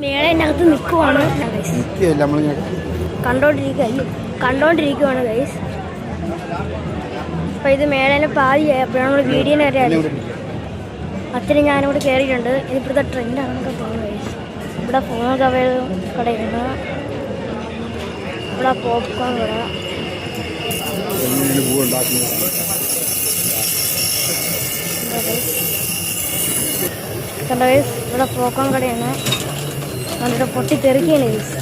മേളതിനകത്ത് നിൽക്കുവാണ് കണ്ടോണ്ടിരിക്കുവാണ് ഗൈസ്. അപ്പം ഇത് മേളേനെ പാതി അപ്പോഴാണ് നമ്മൾ വീഡിയോ അറിയാതെ അത്രയും ഞാനിവിടെ കയറിയിട്ടുണ്ട്. ഇതിപ്പോഴത്തെ ട്രെൻഡാണെന്നൊക്കെ തോന്നുന്നു ഗൈസ്. ഇവിടെ ഫോൺ കവയും കടയാണ്, ഇവിടെ പോപ്കോൺ കട, കണ്ടോ ഗൈസ്. ഇവിടെ പോപ്കോൺ കടയാണ്, ഇവിടെ പൊട്ടിത്തെറിക്കുകയാണ് ഗൈസ്.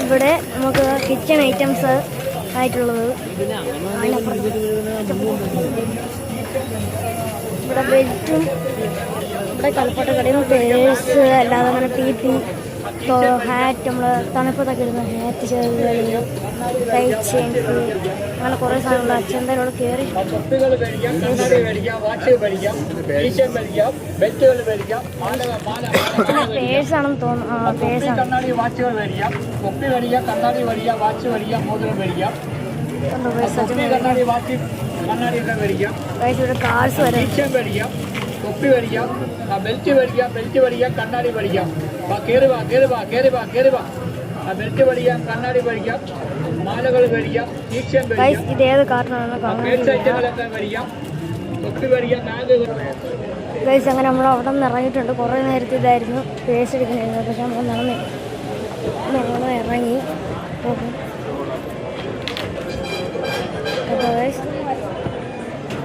ഇവിടെ നമുക്ക് കിച്ചൺ ഐറ്റംസ് ആയിട്ടുള്ളത്, ഇവിടെ ബെൽറ്റും, ഇവിടെ കളിപ്പാട്ട കടയും, പേഴ്സ്, അല്ലാതെ അങ്ങനെ പി ഹാറ്റ്, നമ്മൾ തണുപ്പത്തൊക്കെ ഇടുന്ന ഹാറ്റ്, ചെറുകൾ, ലൈറ്റ് ചെയിൻസ്, അങ്ങനെ കുറേ സാധനങ്ങൾ. അച്ഛൻ്റെ അവിടെ കയറി പേഴ്സാണെന്ന് തോന്നുന്നു. ആ പേഴ്സാണ്. ഇവിടെ കാർസ് വരെ, തൊപ്പി മേടിക്കാം, ബെൽറ്റ് മേടിക്കാം, കണ്ണാടി മേടിക്കാം, കയറി വാ, ബെൽറ്റ് മേടിക്കാം, കണ്ണാടി മേടിക്കാം, മാലകൾ മേടിക്കാം, കീച്ചൻ മേടിക്കാം, ഇതേത് കാർട്ടൂണാണ് മേടിക്കാം, തൊപ്പി മേടിക്കാം, ഗൈസ്. അങ്ങനെ നമ്മൾ അവിടെ നിന്ന് ഇറങ്ങിയിട്ടുണ്ട്. കുറേ നേരത്തെ ഇതായിരുന്നു പേഴ്സ് എടുക്കണമായിരുന്നു, പക്ഷെ നമ്മൾ ഇറങ്ങി പോകും.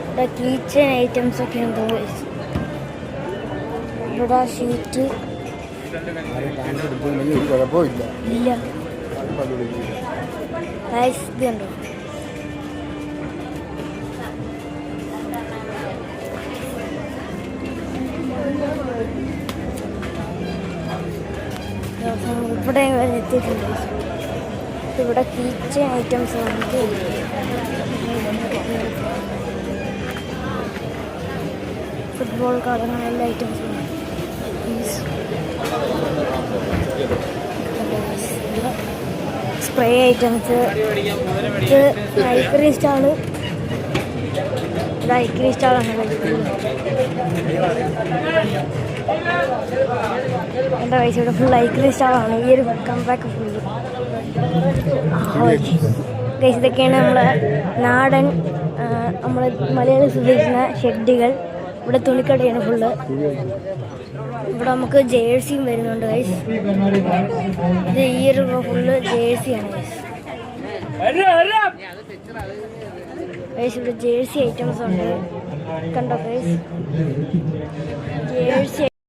ഇവിടെ കീച്ചൻ ഐറ്റംസ് ഒക്കെയാണ് ഗൈസ്. ഇവിടെ ഷീറ്റ് ഇല്ല ഗൈസ്, ഇത് കണ്ടോ. ഇവിടെ എത്തിയിട്ടുണ്ട്. ഇവിടെ കീച്ചൻ ഐറ്റംസ് വന്നിട്ട് ഫുട്ബോൾ കളറുള്ള എല്ലാ ഐറ്റംസും സ്പ്രേ ഐറ്റംസ്. ഇത് ഐക്രീ സ്റ്റാള്, ഇത് ഐക്രീ സ്റ്റാളാണ്. എൻ്റെ പൈസ ഇവിടെ ഫുൾ ഐക്രീ സ്റ്റാളാണ്. ഈ ഒരു കംപാക്ക് ഫുള്ള് ഗൈസ്. ഇതൊക്കെയാണ് നമ്മളെ നാടൻ, നമ്മൾ മലയാളി ഉപയോഗിക്കുന്ന ഷെഡുകൾ. ഇവിടെ തുണിക്കടയാണ് ഫുള്ള്. ഇവിടെ നമുക്ക് ജേഴ്സിയും വരുന്നുണ്ട് ഗൈസ്. ഇത് ഈ ഒരു ഫുള്ള് ജേഴ്സിയാണ് ഗൈസ്. ഇവിടെ ജേഴ്സി ഐറ്റംസ് ഉണ്ട്, കണ്ടോ ഗൈസ്. ജേഴ്സി